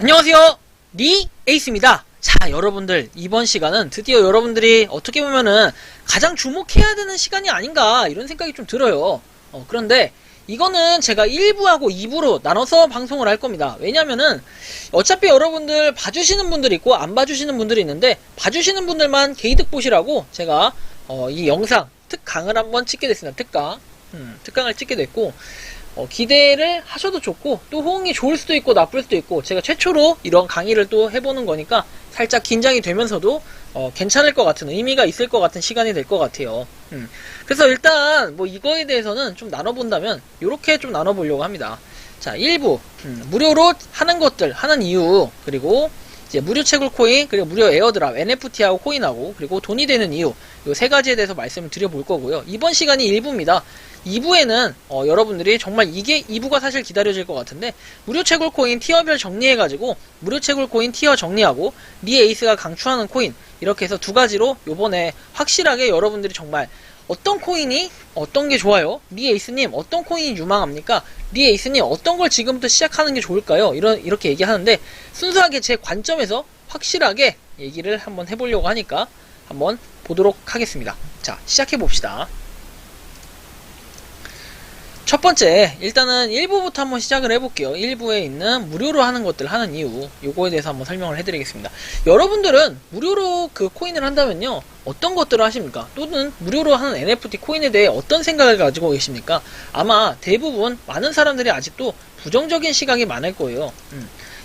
안녕하세요, 에이스입니다. 자, 여러분들, 이번 시간은 드디어 여러분들이 어떻게 보면은 가장 주목해야 되는 시간이 아닌가 이런 생각이 좀 들어요. 그런데 이거는 제가 1부하고 2부로 나눠서 방송을 할 겁니다. 왜냐면은 어차피 여러분들 봐주시는 분들이 있고 안 봐주시는 분들이 있는데, 봐주시는 분들만 개이득 보시라고 제가 이 영상 특강을 한번 찍게 됐습니다. 특강을 찍게 됐고, 기대를 하셔도 좋고, 또 호응이 좋을 수도 있고 나쁠 수도 있고, 제가 최초로 이런 강의를 또 해보는 거니까 살짝 긴장이 되면서도 괜찮을 것 같은, 의미가 있을 것 같은 시간이 될 것 같아요. 그래서 일단 뭐 이거에 대해서는 좀 나눠본다면 요렇게 좀 나눠보려고 합니다. 자, 1부 무료로 하는 것들, 하는 이유, 그리고 이제 무료 채굴 코인, 그리고 무료 에어드랍, NFT하고 코인하고, 그리고 돈이 되는 이유, 요 세 가지에 대해서 말씀을 드려볼 거고요. 이번 시간이 1부입니다. 2부에는 여러분들이 정말 이게 2부가 사실 기다려질 것 같은데, 무료 채굴 코인 티어별 정리해가지고 무료 채굴 코인 티어 정리하고 에이스가 강추하는 코인, 이렇게 해서 두 가지로 요번에 확실하게 여러분들이 정말 어떤 코인이 어떤 게 좋아요? 에이스님 어떤 코인이 유망합니까? 에이스님 어떤 걸 지금부터 시작하는 게 좋을까요? 이렇게 얘기하는데, 순수하게 제 관점에서 확실하게 얘기를 한번 해보려고 하니까 한번 보도록 하겠습니다. 자, 시작해봅시다. 첫 번째, 일단은 1부부터 한번 시작을 해볼게요. 1부에 있는 무료로 하는 것들, 하는 이유, 요거에 대해서 한번 설명을 해드리겠습니다. 여러분들은 무료로 그 코인을 한다면요, 어떤 것들을 하십니까? 또는 무료로 하는 NFT 코인에 대해 어떤 생각을 가지고 계십니까? 아마 대부분 많은 사람들이 아직도 부정적인 시각이 많을 거예요.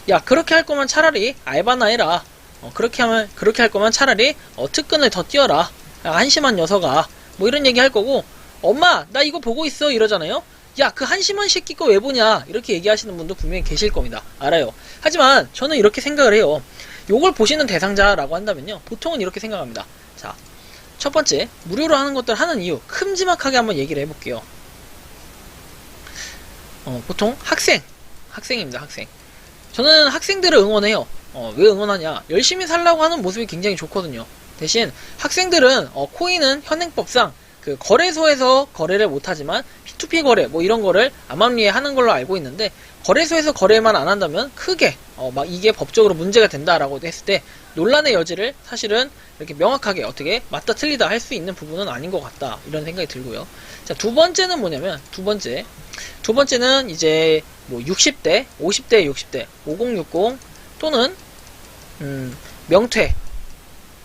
야, 그렇게 할 거면 차라리 알바나 해라. 그렇게 할 거면 차라리 특근을 더 뛰어라. 한심한 녀석아. 뭐 이런 얘기 할 거고, 엄마 나 이거 보고 있어 이러잖아요. 야, 그 한심한 새끼 거 왜 보냐, 이렇게 얘기하시는 분도 분명히 계실 겁니다. 알아요. 하지만 저는 이렇게 생각을 해요. 요걸 보시는 대상자라고 한다면요, 보통은 이렇게 생각합니다. 자, 첫 번째, 무료로 하는 것들 하는 이유 큼지막하게 한번 얘기를 해볼게요. 보통 학생입니다. 학생. 저는 학생들을 응원해요. 왜 응원하냐, 열심히 살라고 하는 모습이 굉장히 좋거든요. 대신 학생들은 코인은 현행법상 그 거래소에서 거래를 못하지만 P2P 거래 뭐 이런 거를 암암리에 하는 걸로 알고 있는데, 거래소에서 거래만 안 한다면 크게 막 이게 법적으로 문제가 된다라고 했을 때 논란의 여지를 사실은 이렇게 명확하게 어떻게 맞다 틀리다 할 수 있는 부분은 아닌 것 같다, 이런 생각이 들고요. 자, 두 번째는 뭐냐면, 두 번째는 이제 뭐 60대, 50대, 60대, 5060 또는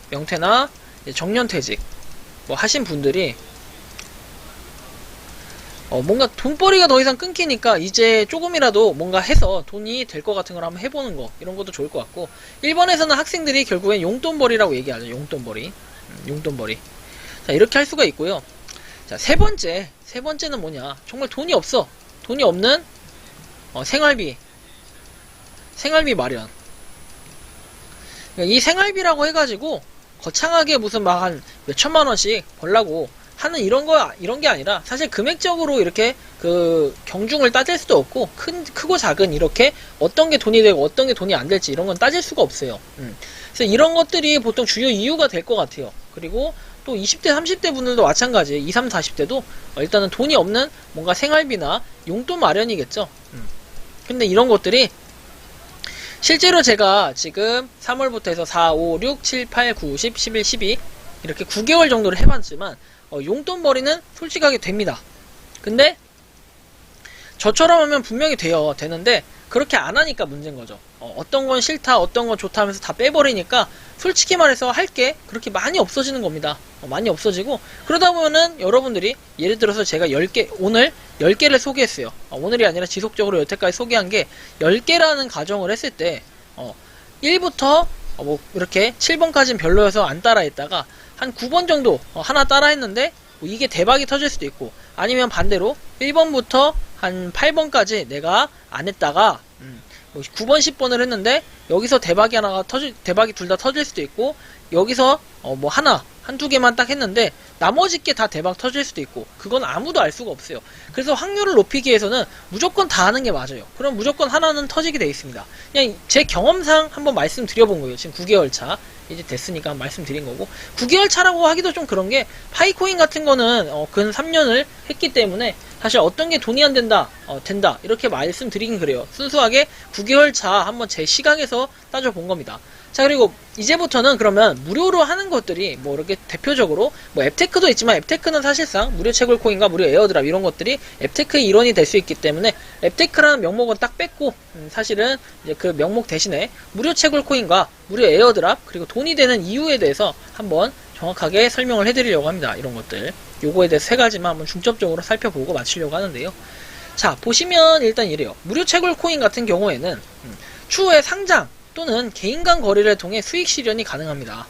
명퇴나 정년퇴직 뭐 하신 분들이 뭔가 돈벌이가 더 이상 끊기니까 이제 조금이라도 뭔가 해서 돈이 될 것 같은 걸 한번 해보는 거, 이런 것도 좋을 것 같고, 1번에서는 학생들이 결국엔 용돈벌이라고 얘기하죠. 용돈벌이. 자, 이렇게 할 수가 있고요. 자, 세 번째는 뭐냐, 정말 돈이 없는 생활비 마련. 이 생활비라고 해가지고 거창하게 무슨 막 한 몇천만 원씩 벌라고 하는 이런 게 아니라, 사실 금액적으로 이렇게 그 경중을 따질 수도 없고, 크고 작은 이렇게 어떤 게 돈이 되고 어떤 게 돈이 안 될지 이런 건 따질 수가 없어요. 그래서 이런 것들이 보통 주요 이유가 될 것 같아요. 그리고 또 20대, 30대 분들도 마찬가지, 20, 30, 40대도 일단은 돈이 없는 뭔가 생활비나 용돈 마련이겠죠. 근데 이런 것들이 실제로 제가 지금 3월부터 해서 4, 5, 6, 7, 8, 9, 10, 11, 12 이렇게 9개월 정도를 해봤지만 용돈벌이는 솔직하게 됩니다. 근데 저처럼 하면 분명히 되는데 그렇게 안 하니까 문제인 거죠. 어떤 건 싫다, 어떤 건 좋다 하면서 다 빼버리니까 솔직히 말해서 할 게 그렇게 많이 없어지는 겁니다. 많이 없어지고, 그러다 보면은 여러분들이 예를 들어서 제가 오늘 10개를 소개했어요. 오늘이 아니라 지속적으로 여태까지 소개한 게 10개라는 가정을 했을 때 1부터 뭐 이렇게 7번까지는 별로여서 안 따라했다가 한 9번 정도 하나 따라했는데 뭐 이게 대박이 터질 수도 있고, 아니면 반대로 1번부터 한 8번까지 내가 안 했다가 9번, 10번을 했는데 여기서 대박이 둘 다 터질 수도 있고, 여기서 뭐 한두 개만 딱 했는데 나머지 게 다 대박 터질 수도 있고, 그건 아무도 알 수가 없어요. 그래서 확률을 높이기 위해서는 무조건 다 하는 게 맞아요. 그럼 무조건 하나는 터지게 돼 있습니다. 그냥 제 경험상 한번 말씀드려본 거예요. 지금 9개월 차 이제 됐으니까 말씀드린 거고, 9개월 차라고 하기도 좀 그런 게, 파이코인 같은 거는 근 3년을 했기 때문에 사실 어떤 게 돈이 안 된다, 된다 이렇게 말씀드리긴 그래요. 순수하게 9개월 차 한번 제 시각에서 따져본 겁니다. 자, 그리고 이제부터는 그러면 무료로 하는 것들이 뭐 이렇게 대표적으로 뭐 앱테크도 있지만, 앱테크는 사실상 무료 채굴 코인과 무료 에어드랍 이런 것들이 앱테크의 일원이 될 수 있기 때문에 앱테크라는 명목은 딱 뺐고, 사실은 이제 그 명목 대신에 무료 채굴 코인과 무료 에어드랍 그리고 돈이 되는 이유에 대해서 한번 정확하게 설명을 해드리려고 합니다. 이런 것들 요거에 대해서 세 가지만 한번 중점적으로 살펴보고 마치려고 하는데요. 자, 보시면 일단 이래요. 무료 채굴 코인 같은 경우에는 추후에 상장 또는 개인 간 거래를 통해 수익 실현이 가능합니다.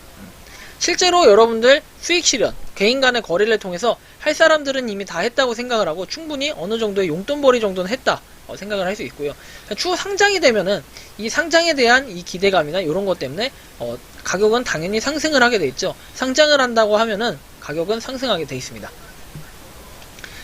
실제로 여러분들 수익 실현, 개인 간의 거래를 통해서 할 사람들은 이미 다 했다고 생각을 하고 충분히 어느 정도의 용돈벌이 정도는 했다 생각을 할 수 있고요. 추후 상장이 되면은 이 상장에 대한 이 기대감이나 이런 것 때문에 가격은 당연히 상승을 하게 돼 있죠. 상장을 한다고 하면은 가격은 상승하게 돼 있습니다.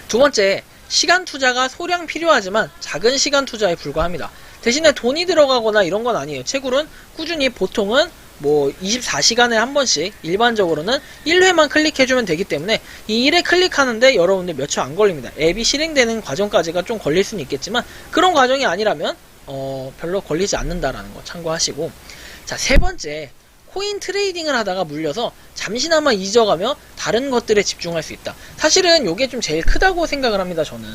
두 번째, 시간 투자가 소량 필요하지만 작은 시간 투자에 불과합니다. 대신에 돈이 들어가거나 이런 건 아니에요. 채굴은 꾸준히 보통은 뭐 24시간에 한 번씩 일반적으로는 1회만 클릭해주면 되기 때문에 이 1회 클릭하는데 여러분들 몇 초 안 걸립니다. 앱이 실행되는 과정까지가 좀 걸릴 수는 있겠지만 그런 과정이 아니라면 별로 걸리지 않는다라는 거 참고하시고, 자, 세 번째, 코인 트레이딩을 하다가 물려서 잠시나마 잊어가며 다른 것들에 집중할 수 있다. 사실은 이게 좀 제일 크다고 생각을 합니다. 저는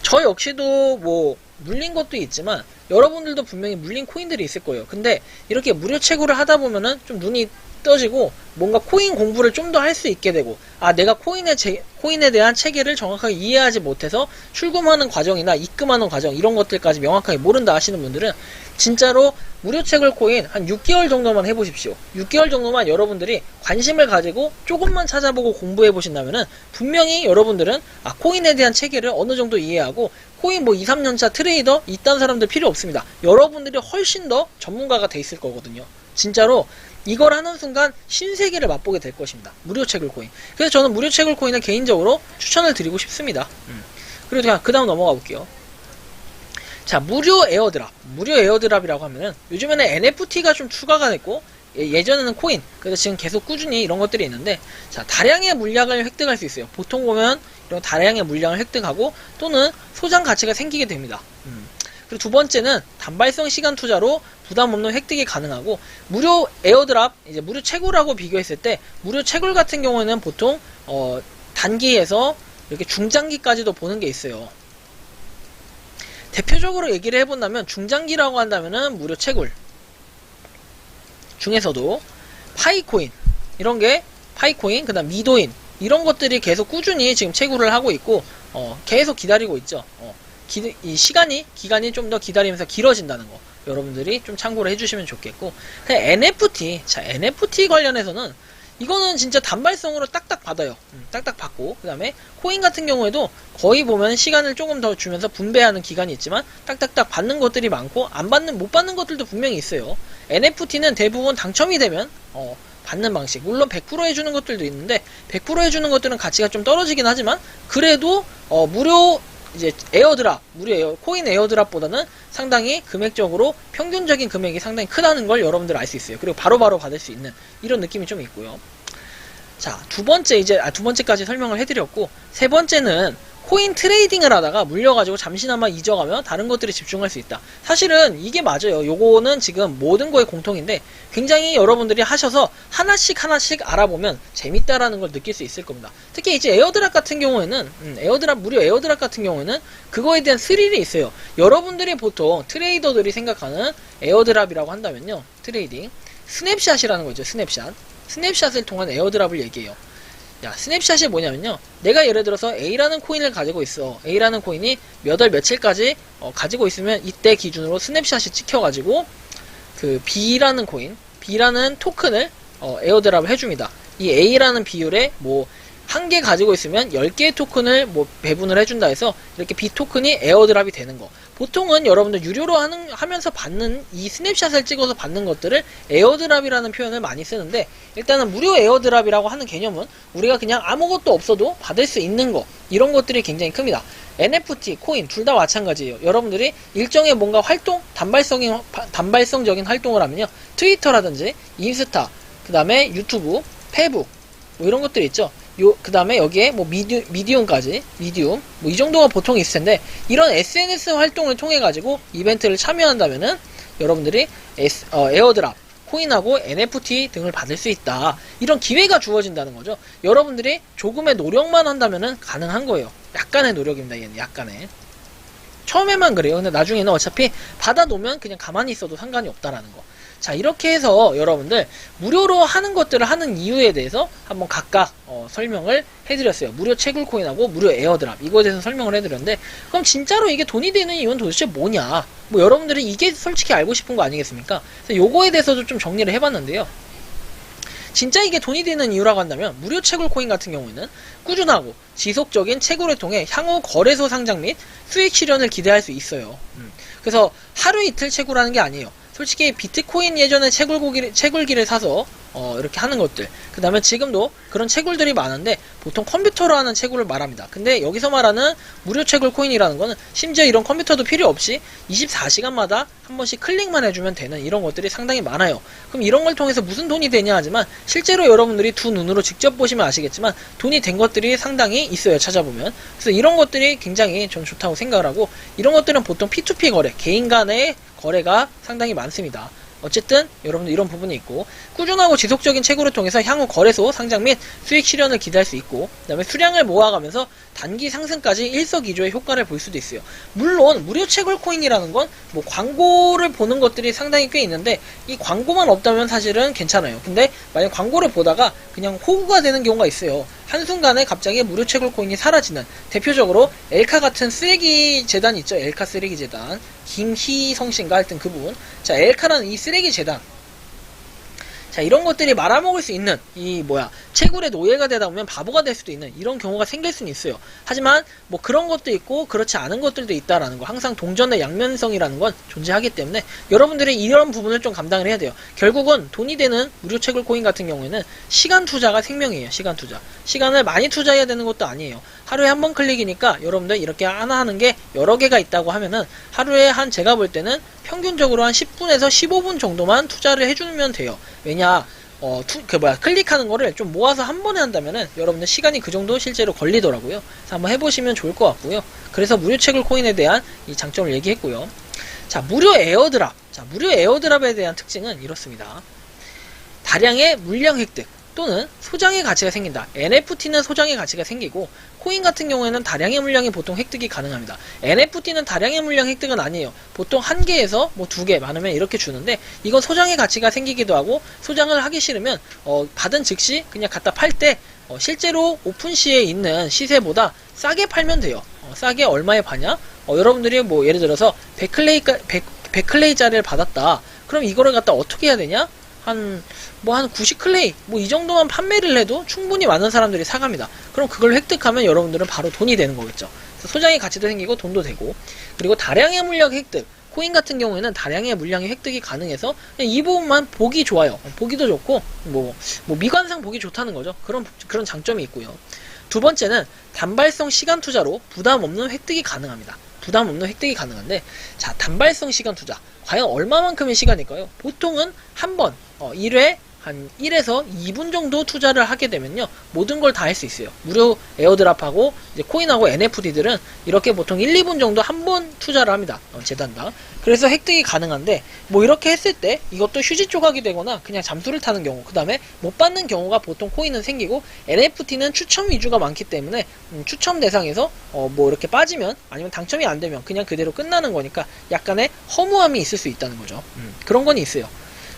저 역시도 뭐 물린 것도 있지만 여러분들도 분명히 물린 코인들이 있을 거예요. 근데 이렇게 무료 채굴을 하다 보면은 좀 눈이 떠지고 뭔가 코인 공부를 좀 더 할 수 있게 되고, 내가 코인에 대한 체계를 정확하게 이해하지 못해서 출금하는 과정이나 입금하는 과정 이런 것들까지 명확하게 모른다 하시는 분들은 진짜로 무료 채굴 코인 한 6개월 정도만 해보십시오. 6개월 정도만 여러분들이 관심을 가지고 조금만 찾아보고 공부해 보신다면은 분명히 여러분들은 코인에 대한 체계를 어느 정도 이해하고, 코인 뭐 2, 3년차 트레이더 이딴 사람들 필요 없습니다. 여러분들이 훨씬 더 전문가가 돼 있을 거거든요. 진짜로 이걸 하는 순간 신세계를 맛보게 될 것입니다. 무료 채굴 코인. 그래서 저는 무료 채굴 코인을 개인적으로 추천을 드리고 싶습니다. 그리고 그냥 그 다음 넘어가 볼게요. 자, 무료 에어드랍. 무료 에어드랍이라고 하면은 요즘에는 NFT가 좀 추가가 됐고, 예전에는 코인, 그래서 지금 계속 꾸준히 이런 것들이 있는데, 자, 다량의 물량을 획득할 수 있어요. 보통 보면 이런 다량의 물량을 획득하고 또는 소장 가치가 생기게 됩니다. 그리고 두 번째는 단발성 시간 투자로 부담 없는 획득이 가능하고, 무료 에어드랍, 이제 무료 채굴하고 비교했을 때 무료 채굴 같은 경우에는 보통 단기에서 이렇게 중장기까지도 보는 게 있어요. 대표적으로 얘기를 해본다면 중장기라고 한다면은 무료 채굴 중에서도 파이코인, 이런 게 파이코인, 그 다음 미도인 이런 것들이 계속 꾸준히 지금 채굴을 하고 있고 계속 기다리고 있죠. 이 기간이 좀 더 기다리면서 길어진다는 거 여러분들이 좀 참고를 해주시면 좋겠고, NFT, 자, NFT 관련해서는 이거는 진짜 단발성으로 딱딱 받아요. 딱딱 받고, 그 다음에 코인 같은 경우에도 거의 보면 시간을 조금 더 주면서 분배하는 기간이 있지만 딱딱딱 받는 것들이 많고 못 받는 것들도 분명히 있어요. NFT는 대부분 당첨이 되면 받는 방식, 물론 100% 해주는 것들도 있는데 100% 해주는 것들은 가치가 좀 떨어지긴 하지만 그래도 무료 이제 에어드랍, 코인 에어드랍보다는 상당히 금액적으로 평균적인 금액이 상당히 크다는 걸 여러분들 알 수 있어요. 그리고 바로바로 받을 수 있는 이런 느낌이 좀 있고요. 자, 두 번째까지 설명을 해드렸고, 세 번째는 코인 트레이딩을 하다가 물려가지고 잠시나마 잊어가며 다른 것들에 집중할 수 있다. 사실은 이게 맞아요. 요거는 지금 모든 거의 공통인데 굉장히 여러분들이 하셔서 하나씩 알아보면 재밌다라는 걸 느낄 수 있을 겁니다. 특히 이제 에어드랍 같은 경우에는 무료 에어드랍 같은 경우에는 그거에 대한 스릴이 있어요. 여러분들이 보통 트레이더들이 생각하는 에어드랍이라고 한다면요, 트레이딩 스냅샷이라는 거죠. 스냅샷을 통한 에어드랍을 얘기해요. 야, 스냅샷이 뭐냐면요, 내가 예를 들어서 A라는 코인을 가지고 있어. A라는 코인이 몇 월 며칠까지 가지고 있으면 이때 기준으로 스냅샷이 찍혀가지고 그 B라는 토큰을 에어드랍을 해줍니다. 이 A라는 비율에 뭐 한 개 가지고 있으면 10개의 토큰을 뭐 배분을 해준다 해서 이렇게 B 토큰이 에어드랍이 되는 거. 보통은 여러분들 유료로 하면서 받는 이 스냅샷을 찍어서 받는 것들을 에어드랍이라는 표현을 많이 쓰는데, 일단은 무료 에어드랍이라고 하는 개념은 우리가 그냥 아무것도 없어도 받을 수 있는 거, 이런 것들이 굉장히 큽니다. NFT, 코인 둘 다 마찬가지예요. 여러분들이 일정의 뭔가 활동, 단발성적인 활동을 하면요, 트위터라든지 인스타, 그 다음에 유튜브, 페북 뭐 이런 것들이 있죠. 그 다음에 여기에 뭐 미디움까지, 미디움, 뭐 이 정도가 보통 있을 텐데, 이런 SNS 활동을 통해 가지고 이벤트를 참여한다면은 여러분들이 에어드랍, 코인하고 NFT 등을 받을 수 있다. 이런 기회가 주어진다는 거죠. 여러분들이 조금의 노력만 한다면은 가능한 거예요. 약간의 노력입니다. 얘는 약간의. 처음에만 그래요. 근데 나중에는 어차피 받아놓으면 그냥 가만히 있어도 상관이 없다라는 거. 자, 이렇게 해서 여러분들 무료로 하는 것들을 하는 이유에 대해서 한번 각각 설명을 해드렸어요. 무료 채굴 코인하고 무료 에어드랍, 이거에 대해서 설명을 해드렸는데, 그럼 진짜로 이게 돈이 되는 이유는 도대체 뭐냐? 뭐 여러분들이 이게 솔직히 알고 싶은 거 아니겠습니까? 그래서 요거에 대해서도 좀 정리를 해봤는데요. 진짜 이게 돈이 되는 이유라고 한다면, 무료 채굴 코인 같은 경우에는 꾸준하고 지속적인 채굴을 통해 향후 거래소 상장 및 수익 실현을 기대할 수 있어요. 그래서 하루 이틀 채굴하는 게 아니에요. 솔직히 비트코인 예전에 채굴기를 사서 이렇게 하는 것들, 그 다음에 지금도 그런 채굴들이 많은데 보통 컴퓨터로 하는 채굴을 말합니다. 근데 여기서 말하는 무료 채굴 코인이라는 거는 심지어 이런 컴퓨터도 필요 없이 24시간마다 한 번씩 클릭만 해주면 되는 이런 것들이 상당히 많아요. 그럼 이런 걸 통해서 무슨 돈이 되냐 하지만, 실제로 여러분들이 두 눈으로 직접 보시면 아시겠지만 돈이 된 것들이 상당히 있어요. 찾아보면. 그래서 이런 것들이 굉장히 전 좋다고 생각을 하고, 이런 것들은 보통 P2P 거래, 개인 간의 거래가 상당히 많습니다. 어쨌든 여러분들 이런 부분이 있고, 꾸준하고 지속적인 채굴을 통해서 향후 거래소 상장 및 수익 실현을 기대할 수 있고, 그 다음에 수량을 모아가면서 단기 상승까지 일석이조의 효과를 볼 수도 있어요. 물론 무료 채굴 코인이라는 건 뭐 광고를 보는 것들이 상당히 꽤 있는데, 이 광고만 없다면 사실은 괜찮아요. 근데 만약 광고를 보다가 그냥 호구가 되는 경우가 있어요. 한순간에 갑자기 무료 채굴 코인이 사라지는, 대표적으로 엘카 같은 쓰레기 재단 있죠. 엘카 쓰레기 재단, 김희성씨인가 하여튼 그분. 자, 엘카라는 이 쓰레기 재단, 자, 이런 것들이 말아먹을 수 있는 채굴의 노예가 되다 보면 바보가 될 수도 있는 이런 경우가 생길 수는 있어요. 하지만 뭐 그런 것도 있고 그렇지 않은 것들도 있다라는 거, 항상 동전의 양면성이라는 건 존재하기 때문에 여러분들이 이런 부분을 좀 감당을 해야 돼요. 결국은 돈이 되는 무료 채굴 코인 같은 경우에는 시간 투자가 생명이에요. 시간 투자. 시간을 많이 투자해야 되는 것도 아니에요. 하루에 한 번 클릭이니까 여러분들 이렇게 하나 하는 게 여러 개가 있다고 하면은 하루에 제가 볼 때는 평균적으로 한 10분에서 15분 정도만 투자를 해주면 돼요. 왜냐, 클릭하는 거를 좀 모아서 한 번에 한다면은 여러분들 시간이 그 정도 실제로 걸리더라고요. 그래서 한번 해보시면 좋을 것 같고요. 그래서 무료 채굴 코인에 대한 이 장점을 얘기했고요. 자, 무료 에어드랍. 자, 무료 에어드랍에 대한 특징은 이렇습니다. 다량의 물량 획득 또는 소장의 가치가 생긴다. NFT는 소장의 가치가 생기고, 코인 같은 경우에는 다량의 물량이 보통 획득이 가능합니다. NFT는 다량의 물량 획득은 아니에요. 보통 한 개에서 뭐 2개 많으면 이렇게 주는데, 이건 소장의 가치가 생기기도 하고, 소장을 하기 싫으면 받은 즉시 그냥 갖다 팔 때 실제로 오픈시에 있는 시세보다 싸게 팔면 돼요. 싸게 얼마에 파냐? 여러분들이 뭐 예를 들어서 100클레이짜리를 받았다. 그럼 이거를 갖다 어떻게 해야 되냐? 한 90클레이, 이 정도만 판매를 해도 충분히 많은 사람들이 사갑니다. 그럼 그걸 획득하면 여러분들은 바로 돈이 되는 거겠죠. 그래서 소장의 가치도 생기고 돈도 되고, 그리고 다량의 물량 획득. 코인 같은 경우에는 다량의 물량의 획득이 가능해서 이 부분만 보기 좋아요. 보기도 좋고, 미관상 보기 좋다는 거죠. 그런 장점이 있고요. 두 번째는 단발성 시간 투자로 부담 없는 획득이 가능합니다. 부담 없는 획득이 가능한데, 자, 단발성 시간 투자. 과연 얼마만큼의 시간일까요? 보통은 한 번, 1회 한 1에서 2분 정도 투자를 하게 되면요, 모든 걸 다 할 수 있어요. 무료 에어드랍하고 이제 코인하고 NFT들은 이렇게 보통 1, 2분 정도 한 번 투자를 합니다. 재단당. 그래서 획득이 가능한데, 이렇게 했을 때 이것도 휴지 조각이 되거나 그냥 잠수를 타는 경우, 그 다음에 못 받는 경우가 보통 코인은 생기고, NFT는 추첨 위주가 많기 때문에 추첨 대상에서 이렇게 빠지면, 아니면 당첨이 안 되면 그냥 그대로 끝나는 거니까 약간의 허무함이 있을 수 있다는 거죠. 그런 건 있어요.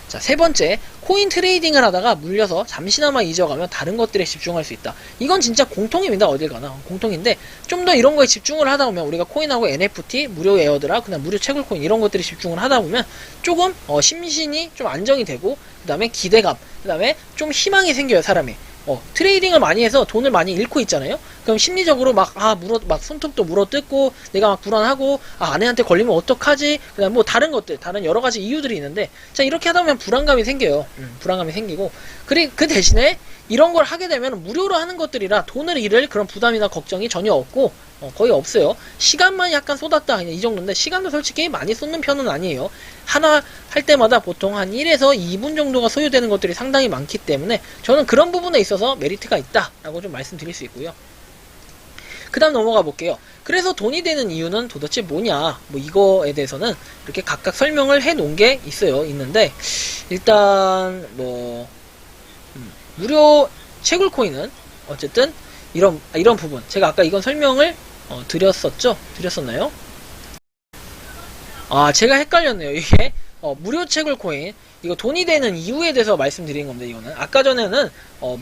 자, 세 번째, 코인 트레이딩을 하다가 물려서 잠시나마 잊어가면 다른 것들에 집중할 수 있다. 이건 진짜 공통입니다. 어딜 가나 공통인데, 좀 더 이런 거에 집중을 하다 보면, 우리가 코인하고 NFT, 무료 에어드랍, 그다음 무료 채굴 코인 이런 것들에 집중을 하다 보면 조금 심신이 좀 안정이 되고, 그 다음에 기대감, 그 다음에 좀 희망이 생겨요. 사람이 트레이딩을 많이 해서 돈을 많이 잃고 있잖아요. 그럼 심리적으로 막 손톱도 물어뜯고 내가 막 불안하고 아내한테 걸리면 어떡하지? 그다음 뭐 다른 것들 다른 여러 가지 이유들이 있는데 자 이렇게 하다 보면 불안감이 생겨요. 불안감이 생기고 그 대신에 이런 걸 하게 되면 무료로 하는 것들이라 돈을 잃을 그런 부담이나 걱정이 전혀 없고 거의 없어요. 시간만 약간 쏟았다 그냥 이 정도인데 시간도 솔직히 많이 쏟는 편은 아니에요. 하나 할 때마다 보통 한 1에서 2분 정도가 소요되는 것들이 상당히 많기 때문에 저는 그런 부분에 있어서 메리트가 있다 라고 좀 말씀드릴 수 있고요. 그 다음 넘어가 볼게요. 그래서 돈이 되는 이유는 도대체 뭐냐 뭐 이거에 대해서는 이렇게 각각 설명을 해 놓은 게 있는데 일단 뭐 무료 채굴코인은 어쨌든 이런 부분 제가 아까 이건 설명을 드렸었나요? 제가 헷갈렸네요. 이게 무료 채굴코인 이거 돈이 되는 이유에 대해서 말씀드린 겁니다. 이거는 아까 전에는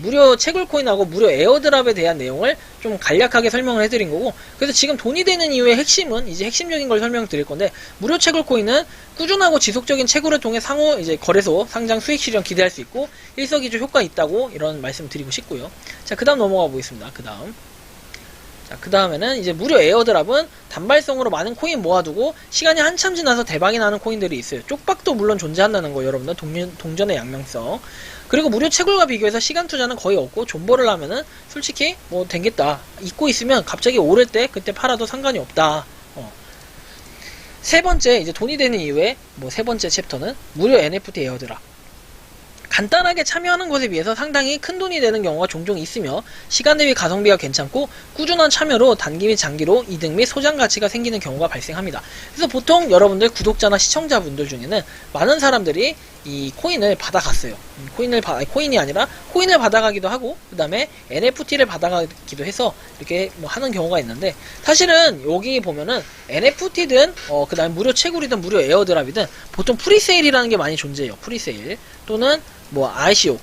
무료 채굴코인하고 무료 에어드랍에 대한 내용을 좀 간략하게 설명을 해드린 거고 그래서 지금 돈이 되는 이유의 핵심은 이제 핵심적인 걸 설명드릴 건데 무료 채굴코인은 꾸준하고 지속적인 채굴을 통해 상호 이제 거래소 상장 수익 실현 기대할 수 있고 일석이조 효과 있다고 이런 말씀 드리고 싶고요. 자, 그 다음 넘어가 보겠습니다. 그 다음에는 이제 무료 에어드랍은 단발성으로 많은 코인 모아두고 시간이 한참 지나서 대박이 나는 코인들이 있어요. 쪽박도 물론 존재한다는 거 여러분들 동전의 양면성. 그리고 무료 채굴과 비교해서 시간 투자는 거의 없고 존버를 하면은 솔직히 뭐 되겠다. 잊고 있으면 갑자기 오를 때 그때 팔아도 상관이 없다. 세 번째 이제 돈이 되는 이유의 세 번째 챕터는 무료 NFT 에어드랍. 간단하게 참여하는 것에 비해서 상당히 큰 돈이 되는 경우가 종종 있으며 시간 대비 가성비가 괜찮고 꾸준한 참여로 단기 및 장기로 이득 및 소장 가치가 생기는 경우가 발생합니다. 그래서 보통 여러분들 구독자나 시청자분들 중에는 많은 사람들이 이 코인을 받아갔어요. 코인이 아니라 코인을 받아가기도 하고 그 다음에 NFT를 받아가기도 해서 이렇게 하는 경우가 있는데 사실은 여기 보면은 NFT든 그 다음에 무료 채굴이든 무료 에어드랍이든 보통 프리세일이라는 게 많이 존재해요. 프리세일 또는 ICO,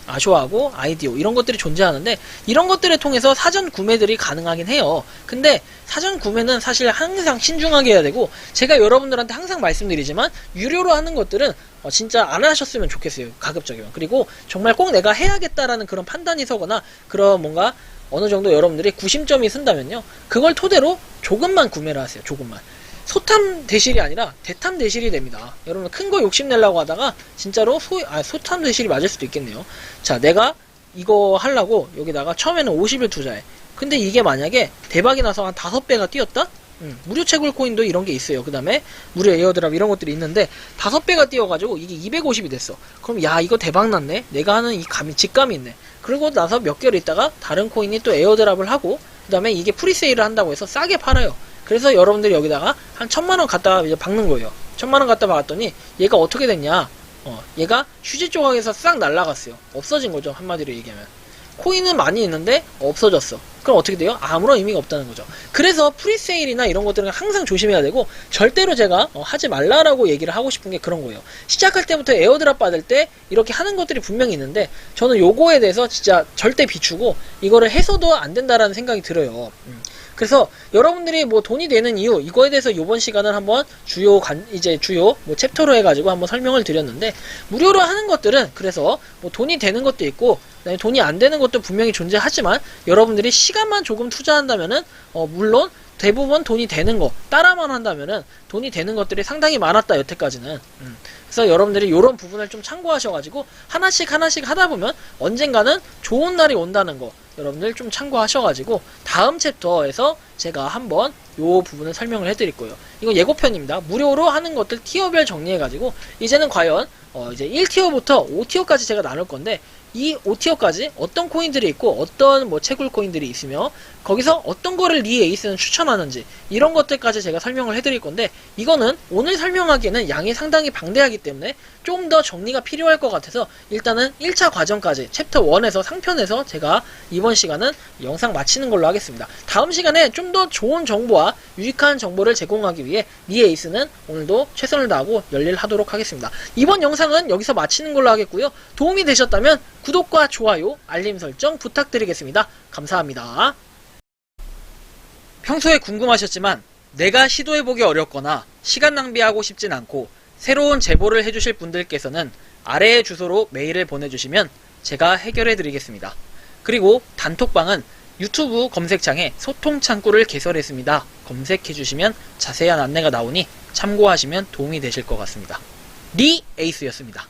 아쇼하고 IDO 이런 것들이 존재하는데 이런 것들을 통해서 사전 구매들이 가능하긴 해요. 근데 사전 구매는 사실 항상 신중하게 해야 되고 제가 여러분들한테 항상 말씀드리지만 유료로 하는 것들은 진짜 안 하셨으면 좋겠어요. 가급적이면. 그리고 정말 꼭 내가 해야겠다라는 그런 판단이 서거나 그런 뭔가 어느 정도 여러분들이 구심점이 쓴다면요. 그걸 토대로 조금만 구매를 하세요. 조금만. 소탐 대실이 아니라 대탐 대실이 됩니다. 여러분 큰 거 욕심내려고 하다가 진짜로 소탐 대실이 맞을 수도 있겠네요. 자, 내가 이거 하려고 여기다가 처음에는 50을 투자해. 근데 이게 만약에 대박이 나서 한 5배가 뛰었다? 무료 채굴 코인도 이런 게 있어요. 그 다음에 무료 에어드랍 이런 것들이 있는데 5배가 뛰어가지고 이게 250이 됐어. 그럼 야 이거 대박 났네. 내가 하는 이 직감이 있네. 그러고 나서 몇 개월 있다가 다른 코인이 또 에어드랍을 하고 그 다음에 이게 프리세일을 한다고 해서 싸게 팔아요. 그래서 여러분들이 여기다가 한 1000만원 갖다가 이제 박는 거예요. 1000만원 갖다 박았더니 얘가 어떻게 됐냐? 얘가 휴지 조각에서 싹 날라갔어요. 없어진 거죠. 한마디로 얘기하면. 코인은 많이 있는데 없어졌어. 그럼 어떻게 돼요? 아무런 의미가 없다는 거죠. 그래서 프리세일이나 이런 것들은 항상 조심해야 되고 절대로 제가 하지 말라라고 얘기를 하고 싶은 게 그런 거예요. 시작할 때부터 에어드랍 받을 때 이렇게 하는 것들이 분명히 있는데 저는 요거에 대해서 진짜 절대 비추고 이거를 해서도 안 된다라는 생각이 들어요. 그래서 여러분들이 돈이 되는 이유 이거에 대해서 이번 시간은 한번 주요 챕터로 해가지고 한번 설명을 드렸는데 무료로 하는 것들은 그래서 돈이 되는 것도 있고 돈이 안 되는 것도 분명히 존재하지만 여러분들이 시간만 조금 투자한다면은 물론 대부분 돈이 되는 거 따라만 한다면은 돈이 되는 것들이 상당히 많았다 여태까지는. 그래서 여러분들이 이런 부분을 좀 참고하셔가지고 하나씩 하다 보면 언젠가는 좋은 날이 온다는 거 여러분들 좀 참고하셔가지고 다음 챕터에서 제가 한번 요 부분을 설명을 해드릴 거예요. 이건 예고편입니다. 무료로 하는 것들 티어별 정리해가지고 이제는 과연 이제 1티어부터 5티어까지 제가 나눌 건데 이 5티어까지 어떤 코인들이 있고 어떤 채굴 코인들이 있으며 거기서 어떤 거를 리 에이스는 추천하는지 이런 것들까지 제가 설명을 해드릴 건데 이거는 오늘 설명하기에는 양이 상당히 방대하기 때문에 좀 더 정리가 필요할 것 같아서 일단은 1차 과정까지 챕터 1에서 상편에서 제가 이번 시간은 영상 마치는 걸로 하겠습니다. 다음 시간에 좀 더 좋은 정보와 유익한 정보를 제공하기 위해 리 에이스는 오늘도 최선을 다하고 열일하도록 하겠습니다. 이번 영상은 여기서 마치는 걸로 하겠고요. 도움이 되셨다면 구독과 좋아요, 알림 설정 부탁드리겠습니다. 감사합니다. 평소에 궁금하셨지만 내가 시도해보기 어렵거나 시간 낭비하고 싶진 않고 새로운 제보를 해주실 분들께서는 아래의 주소로 메일을 보내주시면 제가 해결해드리겠습니다. 그리고 단톡방은 유튜브 검색창에 소통 창구를 개설했습니다. 검색해주시면 자세한 안내가 나오니 참고하시면 도움이 되실 것 같습니다. 리 에이스였습니다.